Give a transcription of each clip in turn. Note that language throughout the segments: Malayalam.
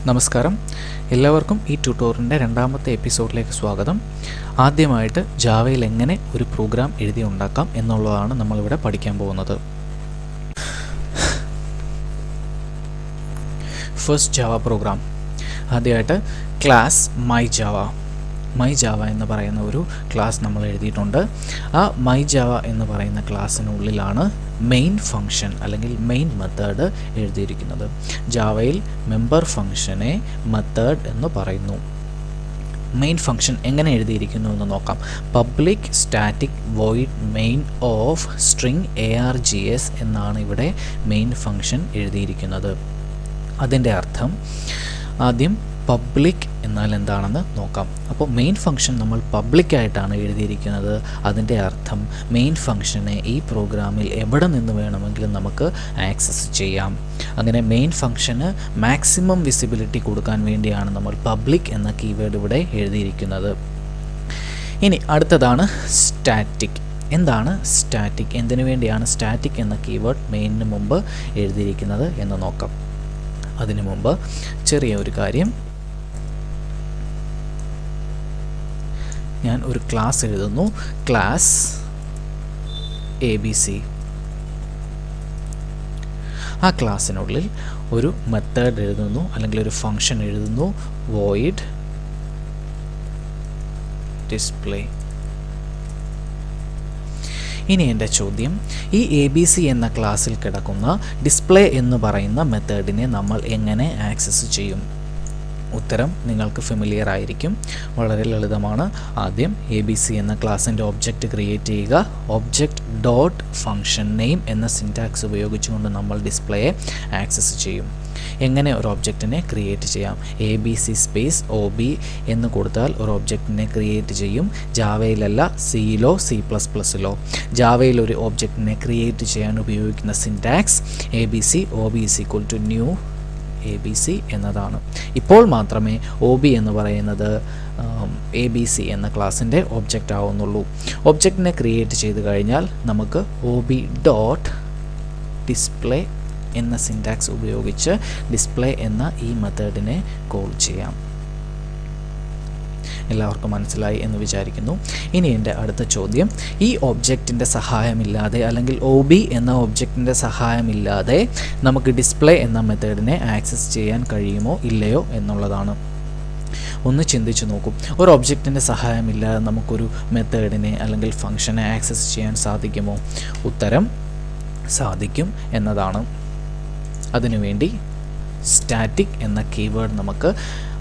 നമസ്കാരം, എല്ലാവർക്കും ഈ ട്യൂട്ടോറിയലിൻ്റെ രണ്ടാമത്തെ എപ്പിസോഡിലേക്ക് സ്വാഗതം. ആദ്യമായിട്ട് ജാവയിൽ എങ്ങനെ ഒരു പ്രോഗ്രാം എഴുതി ഉണ്ടാക്കാം എന്നുള്ളതാണ് നമ്മളിവിടെ പഠിക്കാൻ പോകുന്നത്. First Java program. ആദ്യമായിട്ട് ക്ലാസ് മൈ ജാവ എന്ന് പറയുന്ന ഒരു ക്ലാസ് നമ്മൾ എഴുതിയിട്ടുണ്ട്. ആ മൈ ജാവ എന്ന് പറയുന്ന ക്ലാസ്സിനുള്ളിലാണ് മെയിൻ ഫംഗ്ഷൻ അല്ലെങ്കിൽ മെയിൻ മെത്തേഡ് എഴുതിയിരിക്കുന്നത്. ജാവയിൽ മെമ്പർ ഫംഗ്ഷനെ മെത്തേഡ് എന്ന് പറയുന്നു. മെയിൻ ഫംഗ്ഷൻ എങ്ങനെ എഴുതിയിരിക്കുന്നു എന്ന് നോക്കാം. Public static void main off string args എന്നാണ് ഇവിടെ മെയിൻ ഫംഗ്ഷൻ എഴുതിയിരിക്കുന്നത്. അതിൻ്റെ അർത്ഥം ആദ്യം പബ്ലിക് എന്നാൽ എന്താണെന്ന് നോക്കാം. അപ്പോൾ മെയിൻ ഫംഗ്ഷൻ നമ്മൾ പബ്ലിക്കായിട്ടാണ് എഴുതിയിരിക്കുന്നത്. അതിൻ്റെ അർത്ഥം മെയിൻ ഫംഗ്ഷനെ ഈ പ്രോഗ്രാമിൽ എവിടെ നിന്ന് വേണമെങ്കിലും നമുക്ക് ആക്സസ് ചെയ്യാം. അങ്ങനെ മെയിൻ ഫംഗ്ഷന് മാക്സിമം വിസിബിലിറ്റി കൊടുക്കാൻ വേണ്ടിയാണ് നമ്മൾ പബ്ലിക് എന്ന കീവേഡ് ഇവിടെ എഴുതിയിരിക്കുന്നത്. ഇനി അടുത്തതാണ് സ്റ്റാറ്റിക്. എന്താണ് സ്റ്റാറ്റിക്? എന്തിനു വേണ്ടിയാണ് സ്റ്റാറ്റിക് എന്ന കീവേഡ് മെയിനിന് മുമ്പ് എഴുതിയിരിക്കുന്നത് എന്ന് നോക്കാം. അതിനു മുമ്പ് ചെറിയ ഒരു കാര്യം, ഞാൻ ഒരു ക്ലാസ് എഴുതുന്നു, ക്ലാസ് ABC. ആ ക്ലാസ്സിനുള്ളിൽ ഒരു മെത്തേഡ് എഴുതുന്നു അല്ലെങ്കിൽ ഒരു ഫംഗ്ഷൻ എഴുതുന്നു, void display. ഇനി എൻ്റെ ചോദ്യം, ഈ ABC എന്ന ക്ലാസ്സിൽ കിടക്കുന്ന ഡിസ്പ്ലേ എന്ന് പറയുന്ന മെത്തേഡിനെ നമ്മൾ എങ്ങനെ ആക്സസ് ചെയ്യും? ഉത്തരം നിങ്ങൾക്ക് ഫെമിലിയർ ആയിരിക്കും. വളരെ ലളിതമാണ്. ആദ്യം ABC എന്ന ക്ലാസ്സിൻ്റെ ഒബ്ജക്റ്റ് ക്രിയേറ്റ് ചെയ്യുക. ഒബ്ജക്റ്റ് ഡോട്ട് ഫംഗ്ഷൻ നെയിം എന്ന സിൻറ്റാക്സ് ഉപയോഗിച്ചുകൊണ്ട് നമ്മൾ ഡിസ്പ്ലേയെ ആക്സസ് ചെയ്യും. എങ്ങനെ ഒരു ഒബ്ജക്റ്റിനെ ക്രിയേറ്റ് ചെയ്യാം? ABC സ്പേസ് OB എന്ന് കൊടുത്താൽ ഒരു ഒബ്ജക്റ്റിനെ ക്രിയേറ്റ് ചെയ്യും. ജാവയിലല്ല, സിയിലോ C++ലോ. ജാവയിൽ ഒരു ഒബ്ജക്റ്റിനെ ക്രിയേറ്റ് ചെയ്യാൻ ഉപയോഗിക്കുന്ന syntax ABC OB = new ABC എന്നതാണ്. ഇപ്പോൾ മാത്രമേ OB എന്ന് പറയുന്നത് ABC എന്ന ക്ലാസ്സിൻ്റെ ഒബ്ജക്റ്റ് ആവുന്നുള്ളൂ. ഒബ്ജക്റ്റിനെ ക്രിയേറ്റ് ചെയ്ത് കഴിഞ്ഞാൽ നമുക്ക് OB ഡോട്ട് ഡിസ്പ്ലേ എന്ന സിൻറ്റാക്സ് ഉപയോഗിച്ച് ഡിസ്പ്ലേ എന്ന ഈ മെത്തേഡിനെ കോൾ ചെയ്യാം. എല്ലാവർക്കും മനസ്സിലായി എന്ന് വിചാരിക്കുന്നു. ഇനി എൻ്റെ അടുത്ത ചോദ്യം, ഈ ഒബ്ജക്റ്റിൻ്റെ സഹായമില്ലാതെ അല്ലെങ്കിൽ OB എന്ന ഒബ്ജക്റ്റിൻ്റെ സഹായമില്ലാതെ നമുക്ക് ഡിസ്പ്ലേ എന്ന മെത്തേഡിനെ ആക്സസ് ചെയ്യാൻ കഴിയുമോ ഇല്ലയോ എന്നുള്ളതാണ്. ഒന്ന് ചിന്തിച്ചു നോക്കും. ഒരു ഒബ്ജക്റ്റിൻ്റെ സഹായമില്ലാതെ നമുക്കൊരു മെത്തേഡിനെ അല്ലെങ്കിൽ ഫംഗ്ഷനെ ആക്സസ് ചെയ്യാൻ സാധിക്കുമോ? ഉത്തരം സാധിക്കും എന്നതാണ്. അതിനുവേണ്ടി സ്റ്റാറ്റിക് എന്ന കീവേഡ് നമുക്ക്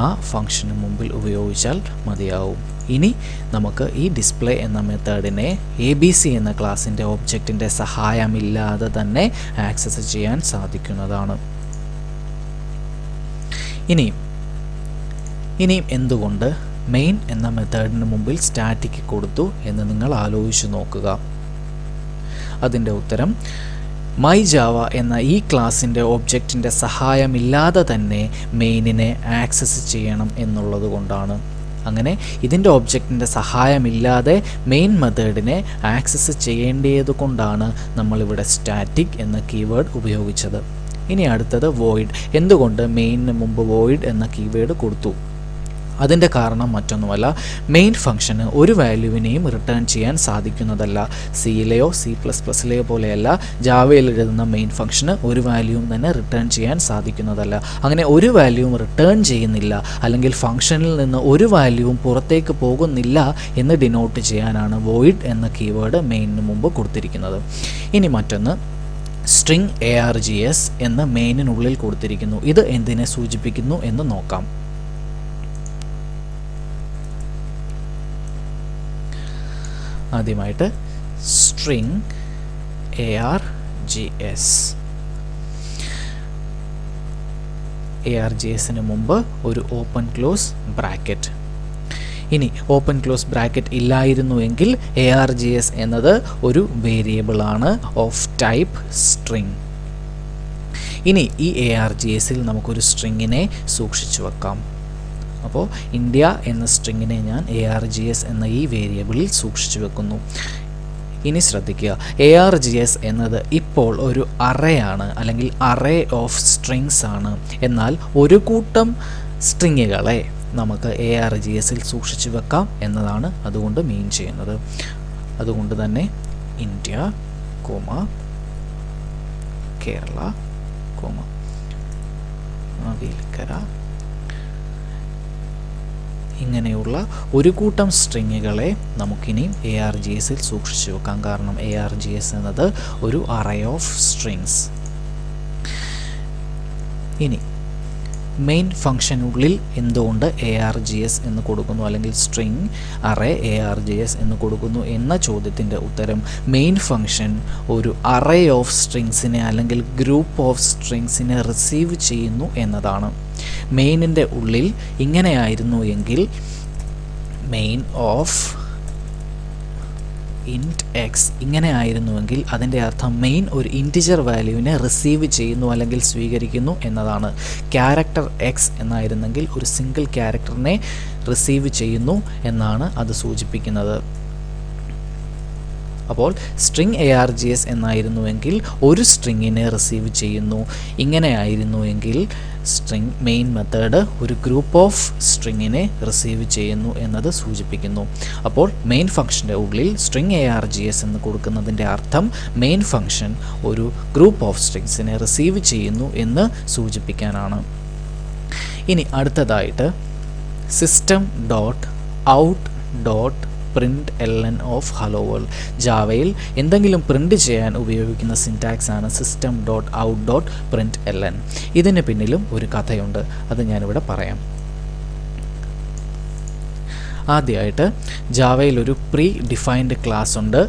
ആ ഫംഗ്ഷന് മുമ്പിൽ ഉപയോഗിച്ചാൽ മതിയാവും. ഇനി നമുക്ക് ഈ ഡിസ്പ്ലേ എന്ന മെത്തേഡിനെ ABC എന്ന ക്ലാസ്സിൻ്റെ ഒബ്ജക്റ്റിൻ്റെ സഹായമില്ലാതെ തന്നെ ആക്സസ് ചെയ്യാൻ സാധിക്കുന്നതാണ്. ഇനിയും എന്തുകൊണ്ട് മെയിൻ എന്ന മെത്തേഡിന് മുമ്പിൽ സ്റ്റാറ്റിക് കൊടുത്തു എന്ന് നിങ്ങൾ ആലോചിച്ച് നോക്കുക. അതിൻ്റെ ഉത്തരം മൈ ജാവ എന്ന ഈ ക്ലാസ്സിൻ്റെ ഒബ്ജക്റ്റിൻ്റെ സഹായമില്ലാതെ തന്നെ മെയിനിനെ ആക്സസ് ചെയ്യണം എന്നുള്ളത് കൊണ്ടാണ്. അങ്ങനെ ഇതിൻ്റെ ഒബ്ജക്റ്റിൻ്റെ സഹായമില്ലാതെ മെയിൻ മെത്തേഡിനെ ആക്സസ് ചെയ്യേണ്ടത് കൊണ്ടാണ് നമ്മളിവിടെ സ്റ്റാറ്റിക് എന്ന കീവേഡ് ഉപയോഗിച്ചത്. ഇനി അടുത്തത് വോയിഡ്. എന്തുകൊണ്ട് മെയിനിന് മുമ്പ് വോയിഡ് എന്ന കീവേഡ് കൊടുത്തു? അതിൻ്റെ കാരണം മറ്റൊന്നുമല്ല, മെയിൻ ഫംഗ്ഷന് ഒരു വാല്യൂവിനെയും റിട്ടേൺ ചെയ്യാൻ സാധിക്കുന്നതല്ല. സിയിലെയോ C++ലെയോ പോലെയല്ല ജാവയിൽ എഴുതുന്ന മെയിൻ ഫംഗ്ഷന് ഒരു വാല്യൂവും തന്നെ റിട്ടേൺ ചെയ്യാൻ സാധിക്കുന്നതല്ല. അങ്ങനെ ഒരു വാല്യൂവും റിട്ടേൺ ചെയ്യുന്നില്ല അല്ലെങ്കിൽ ഫംഗ്ഷനിൽ നിന്ന് ഒരു വാല്യൂവും പുറത്തേക്ക് പോകുന്നില്ല എന്ന് ഡിനോട്ട് ചെയ്യാനാണ് വോയിഡ് എന്ന കീവേഡ് മെയിനിന് മുമ്പ് കൊടുത്തിരിക്കുന്നത്. ഇനി മറ്റൊന്ന്, സ്ട്രിംഗ് args എന്ന് മെയിനിനുള്ളിൽ കൊടുത്തിരിക്കുന്നു. ഇത് എന്തിനെ സൂചിപ്പിക്കുന്നു എന്ന് നോക്കാം. ആദ്യമായിട്ട് സ്ട്രിംഗ് argsന് മുമ്പ് ഒരു ഓപ്പൺ ക്ലോസ് ബ്രാക്കറ്റ്. ഇനി ഓപ്പൺ ക്ലോസ് ബ്രാക്കറ്റ് ഇല്ലായിരുന്നുവെങ്കിൽ args എന്നത് ഒരു വേരിയബിൾ ആണ് ഓഫ് ടൈപ്പ് സ്ട്രിംഗ്. ഇനി ഈ argsൽ നമുക്കൊരു സ്ട്രിങ്ങിനെ സൂക്ഷിച്ചു വെക്കാം. അപ്പോൾ ഇന്ത്യ എന്ന സ്ട്രിങ്ങിനെ ഞാൻ args എന്ന ഈ വേരിയബിളിൽ സൂക്ഷിച്ചു വെക്കുന്നു. ഇനി ശ്രദ്ധിക്കുക, ARGS എന്നത് ഇപ്പോൾ ഒരു അറേയാണ് അല്ലെങ്കിൽ അറേ ഓഫ് സ്ട്രിങ്സ് ആണ്. എന്നാൽ ഒരു കൂട്ടം സ്ട്രിങ്ങുകളെ നമുക്ക് ARGSൽ സൂക്ഷിച്ചു വെക്കാം എന്നതാണ് അതുകൊണ്ട് മീൻ ചെയ്യുന്നത്. അതുകൊണ്ട് തന്നെ ഇന്ത്യ, കേരള, മാവേലിക്കര ഇങ്ങനെയുള്ള ഒരു കൂട്ടം സ്ട്രിങ്ങുകളെ നമുക്കിനിയും ARGSൽ സൂക്ഷിച്ചു വെക്കാം. കാരണം ARGS എന്നത് ഒരു അറേ ഓഫ് സ്ട്രിങ്സ്. ഇനി മെയിൻ ഫംഗ്ഷനുള്ളിൽ എന്തുകൊണ്ട് ARGS എന്ന് കൊടുക്കുന്നു അല്ലെങ്കിൽ സ്ട്രിങ് അറേ ARGS എന്ന് കൊടുക്കുന്നു എന്ന ചോദ്യത്തിൻ്റെ ഉത്തരം മെയിൻ ഫംഗ്ഷൻ ഒരു അറേ ഓഫ് സ്ട്രിങ്സിനെ അല്ലെങ്കിൽ ഗ്രൂപ്പ് ഓഫ് സ്ട്രിങ്സിനെ റിസീവ് ചെയ്യുന്നു എന്നതാണ്. മെയിനിൻ്റെ ഉള്ളിൽ ഇങ്ങനെയായിരുന്നു എങ്കിൽ മെയിൻ ഓഫ് ഇൻറ്റ് എക്സ് ഇങ്ങനെ ആയിരുന്നുവെങ്കിൽ അതിൻ്റെ അർത്ഥം മെയിൻ ഒരു ഇൻറ്റിജർ വാല്യൂവിനെ റിസീവ് ചെയ്യുന്നു അല്ലെങ്കിൽ സ്വീകരിക്കുന്നു എന്നതാണ്. ക്യാരക്ടർ എക്സ് എന്നായിരുന്നെങ്കിൽ ഒരു സിംഗിൾ ക്യാരക്ടറിനെ റിസീവ് ചെയ്യുന്നു എന്നാണ് അത് സൂചിപ്പിക്കുന്നത്. അപ്പോൾ സ്ട്രിങ് ARGS എന്നായിരുന്നുവെങ്കിൽ ഒരു സ്ട്രിങ്ങിനെ റിസീവ് ചെയ്യുന്നു. ഇങ്ങനെ ആയിരുന്നുവെങ്കിൽ സ്ട്രിങ് മെയിൻ മെത്തേഡ് ഒരു ഗ്രൂപ്പ് ഓഫ് സ്ട്രിങ്ങിനെ റിസീവ് ചെയ്യുന്നു എന്നത് സൂചിപ്പിക്കുന്നു. അപ്പോൾ മെയിൻ ഫംഗ്ഷൻ്റെ ഉള്ളിൽ സ്ട്രിങ് ARGS എന്ന് കൊടുക്കുന്നതിൻ്റെ അർത്ഥം മെയിൻ ഫംഗ്ഷൻ ഒരു ഗ്രൂപ്പ് ഓഫ് സ്ട്രിങ്സിനെ റിസീവ് ചെയ്യുന്നു എന്ന് സൂചിപ്പിക്കാനാണ്. ഇനി അടുത്തതായിട്ട് system dot out dot println of hello world. ജാവയിൽ എന്തെങ്കിലും പ്രിൻ്റ് ചെയ്യാൻ ഉപയോഗിക്കുന്ന സിൻറ്റാക്സ് ആണ് system dot out dot println. ഇതിന് പിന്നിലും ഒരു കഥയുണ്ട്, അത് ഞാനിവിടെ പറയാം. ആദ്യമായിട്ട് ജാവയിൽ ഒരു പ്രീ ഡിഫൈൻഡ് ക്ലാസ് ഉണ്ട്.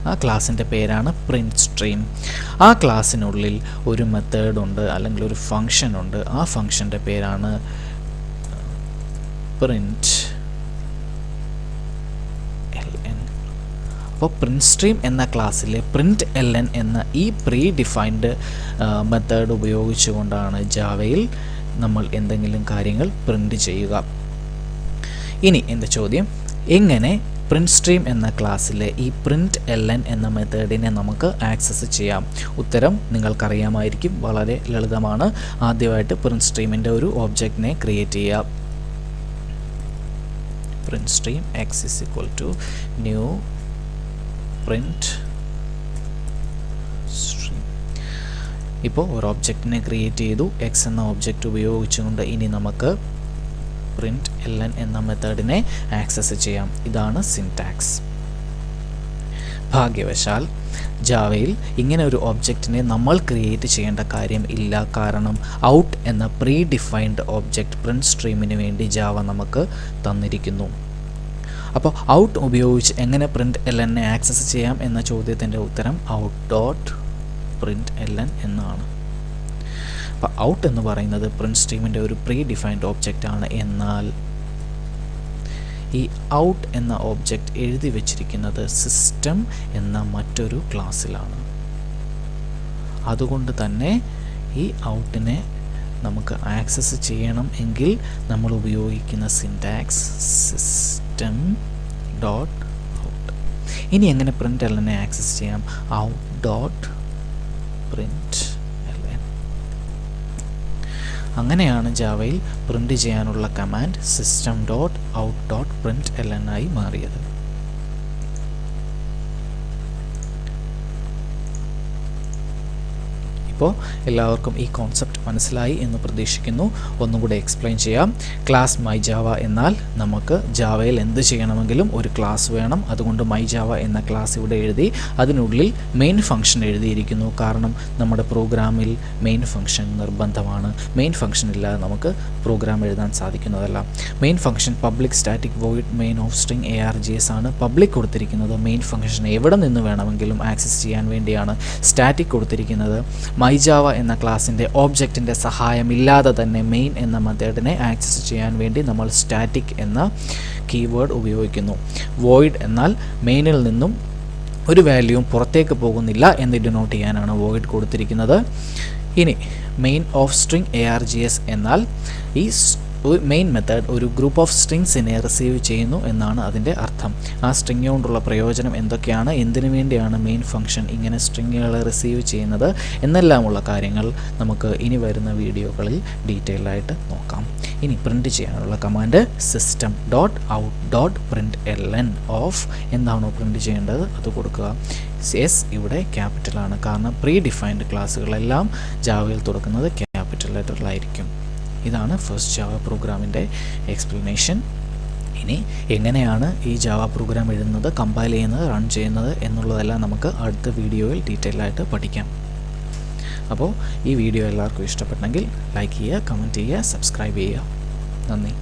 ആ ക്ലാസ്സിൻ്റെ പേരാണ് പ്രിൻറ്റ് സ്ട്രീം. ആ ക്ലാസ്സിനുള്ളിൽ ഒരു മെത്തേഡ് ഉണ്ട് അല്ലെങ്കിൽ ഒരു ഫംഗ്ഷൻ ഉണ്ട്. ആ ഫംഗ്ഷൻ്റെ പേരാണ് പ്രിൻറ്റ് ln. അപ്പോൾ പ്രിൻറ്റ് സ്ട്രീം എന്ന ക്ലാസ്സിലെ പ്രിൻറ്റ് ln എന്ന ഈ പ്രീ ഡിഫൈൻഡ് മെത്തേഡ് ഉപയോഗിച്ചുകൊണ്ടാണ് ജാവയിൽ നമ്മൾ എന്തെങ്കിലും കാര്യങ്ങൾ പ്രിൻ്റ് ചെയ്യുക. ഇനി എൻ്റെ ചോദ്യം, എങ്ങനെ പ്രിൻറ്റ് സ്ട്രീം എന്ന ക്ലാസ്സിലെ ഈ പ്രിൻറ്റ് ln എന്ന മെത്തേഡിനെ നമുക്ക് ആക്സസ് ചെയ്യാം? ഉത്തരം നിങ്ങൾക്കറിയാമായിരിക്കും, വളരെ ലളിതമാണ്. ആദ്യമായിട്ട് പ്രിൻറ്റ് സ്ട്രീമിൻ്റെ ഒരു ഒബ്ജക്റ്റിനെ ക്രിയേറ്റ് ചെയ്യുക. print stream x is equal to new print stream. ഇപ്പോൾ ഒരു ഒബ്ജക്റ്റിനെ ക്രിയേറ്റ് ചെയ്തു x എന്ന ഒബ്ജക്റ്റ് ഉപയോഗിച്ചുകൊണ്ട്. ഇനി നമുക്ക് പ്രിൻറ്റ് ln എന്ന മെത്തേഡിനെ ആക്സസ് ചെയ്യാം. ഇതാണ് സിൻറ്റാക്സ്. ഭാഗ്യവശാൽ ജാവയിൽ ഇങ്ങനെ ഒരു ഒബ്ജക്റ്റിനെ നമ്മൾ ക്രിയേറ്റ് ചെയ്യേണ്ട കാര്യം ഇല്ല. കാരണം ഔട്ട് എന്ന പ്രീ ഡിഫൈൻഡ് ഒബ്ജക്റ്റ് പ്രിൻറ്റ് സ്ട്രീമിന് വേണ്ടി ജാവ നമുക്ക് തന്നിരിക്കുന്നു. അപ്പോൾ ഔട്ട് ഉപയോഗിച്ച് എങ്ങനെ പ്രിൻറ്റ് ln ആക്സസ് ചെയ്യാം എന്ന ചോദ്യത്തിൻ്റെ ഉത്തരം ഔട്ട് ഡോട്ട് println എന്നാണ്. അപ്പോൾ ഔട്ട് എന്ന് പറയുന്നത് പ്രിൻറ്റ് സ്ട്രീമിൻ്റെ ഒരു പ്രീ ഡിഫൈൻഡ് ഒബ്ജക്റ്റ് ആണ്. എന്നാൽ ഈ ഔട്ട് എന്ന ഒബ്ജക്റ്റ് എഴുതി വച്ചിരിക്കുന്നത് സിസ്റ്റം എന്ന മറ്റൊരു ക്ലാസ്സിലാണ്. അതുകൊണ്ട് തന്നെ ഈ ഔട്ടിനെ നമുക്ക് ആക്സസ് ചെയ്യണം എങ്കിൽ നമ്മൾ ഉപയോഗിക്കുന്ന സിൻറ്റാക്സ് സിസ്റ്റം ഡോട്ട് ഔട്ട്. ഇനി എങ്ങനെ പ്രിൻറ്റ് ln ആക്സസ് ചെയ്യാം? Out dot print ln. അങ്ങനെയാണ് ജാവയിൽ പ്രിൻ്റ് ചെയ്യാനുള്ള command system dot out dot println ആയി മാറിയത്. ഇപ്പോൾ എല്ലാവർക്കും ഈ കോൺസെപ്റ്റ് മനസ്സിലായി എന്ന് പ്രതീക്ഷിക്കുന്നു. ഒന്നും കൂടെ എക്സ്പ്ലെയിൻ ചെയ്യാം. ക്ലാസ് മൈ ജാവ എന്നാൽ നമുക്ക് ജാവയിൽ എന്ത് ചെയ്യണമെങ്കിലും ഒരു ക്ലാസ് വേണം. അതുകൊണ്ട് മൈ ജാവ എന്ന ക്ലാസ് ഇവിടെ എഴുതി. അതിനുള്ളിൽ മെയിൻ ഫംഗ്ഷൻ എഴുതിയിരിക്കുന്നു. കാരണം നമ്മുടെ പ്രോഗ്രാമിൽ മെയിൻ ഫംഗ്ഷൻ നിർബന്ധമാണ്. മെയിൻ ഫംഗ്ഷൻ ഇല്ലാതെ നമുക്ക് പ്രോഗ്രാം എഴുതാൻ സാധിക്കുന്നതല്ല. Main function public static void main off string ARGS ആണ്. പബ്ലിക് കൊടുത്തിരിക്കുന്നത് മെയിൻ ഫംഗ്ഷൻ എവിടെ നിന്ന് വേണമെങ്കിലും ആക്സസ് ചെയ്യാൻ വേണ്ടിയാണ്. സ്റ്റാറ്റിക് കൊടുത്തിരിക്കുന്നത് മൈ ജാവ എന്ന ക്ലാസ്സിൻ്റെ ഓബ്ജക്റ്റിൻ്റെ സഹായമില്ലാതെ തന്നെ മെയിൻ എന്ന മെത്തേഡിനെ ആക്സസ് ചെയ്യാൻ വേണ്ടി നമ്മൾ സ്റ്റാറ്റിക് എന്ന കീവേഡ് ഉപയോഗിക്കുന്നു. വോയിഡ് എന്നാൽ മെയിനിൽ നിന്നും ഒരു വാല്യൂവും പുറത്തേക്ക് പോകുന്നില്ല എന്ന് ഡിനോട്ട് ചെയ്യാനാണ് വോയിഡ് കൊടുത്തിരിക്കുന്നത്. ഇനി മെയിൻ ഓഫ് സ്ട്രിങ് ARGS എന്നാൽ ഈ മെയിൻ മെത്തേഡ് ഒരു ഗ്രൂപ്പ് ഓഫ് സ്ട്രിങ്സിനെ റിസീവ് ചെയ്യുന്നു എന്നാണ് അതിൻ്റെ അർത്ഥം. ആ സ്ട്രിങ് കൊണ്ടുള്ള പ്രയോജനം എന്തൊക്കെയാണ്, എന്തിനു വേണ്ടിയാണ് മെയിൻ ഫംഗ്ഷൻ ഇങ്ങനെ സ്ട്രിങ്ങുകളെ റിസീവ് ചെയ്യുന്നത് എന്നെല്ലാമുള്ള കാര്യങ്ങൾ നമുക്ക് ഇനി വരുന്ന വീഡിയോകളിൽ ഡീറ്റെയിൽ ആയിട്ട് നോക്കാം. ഇനി പ്രിൻറ്റ് ചെയ്യാനുള്ള കമാൻഡ് system.out.println ഓഫ് എന്താണോ പ്രിൻറ്റ് ചെയ്യേണ്ടത് അത് കൊടുക്കുക. എസ് ഇവിടെ ക്യാപിറ്റലാണ്, കാരണം പ്രീ ഡിഫൈൻഡ് ക്ലാസ്സുകളെല്ലാം ജാവയിൽ തുടങ്ങുന്നത് ക്യാപിറ്റൽ ലെറ്ററിലായിരിക്കും. ഇതാണ് ഫസ്റ്റ് ജാവ പ്രോഗ്രാമിൻ്റെ എക്സ്പ്ലനേഷൻ. ഇനി എങ്ങനെയാണ് ഈ ജാവ പ്രോഗ്രാം എഴുതുന്നത്, കമ്പൈൽ ചെയ്യുന്നത്, റൺ ചെയ്യുന്നത് എന്നുള്ളതെല്ലാം നമുക്ക് അടുത്ത വീഡിയോയിൽ ഡീറ്റെയിൽ ആയിട്ട് പഠിക്കാം. അപ്പോൾ ഈ വീഡിയോ എല്ലാവർക്കും ഇഷ്ടപ്പെട്ടെങ്കിൽ ലൈക്ക് ചെയ്യുക, കമൻറ്റ് ചെയ്യുക, സബ്സ്ക്രൈബ് ചെയ്യുക. നന്ദി.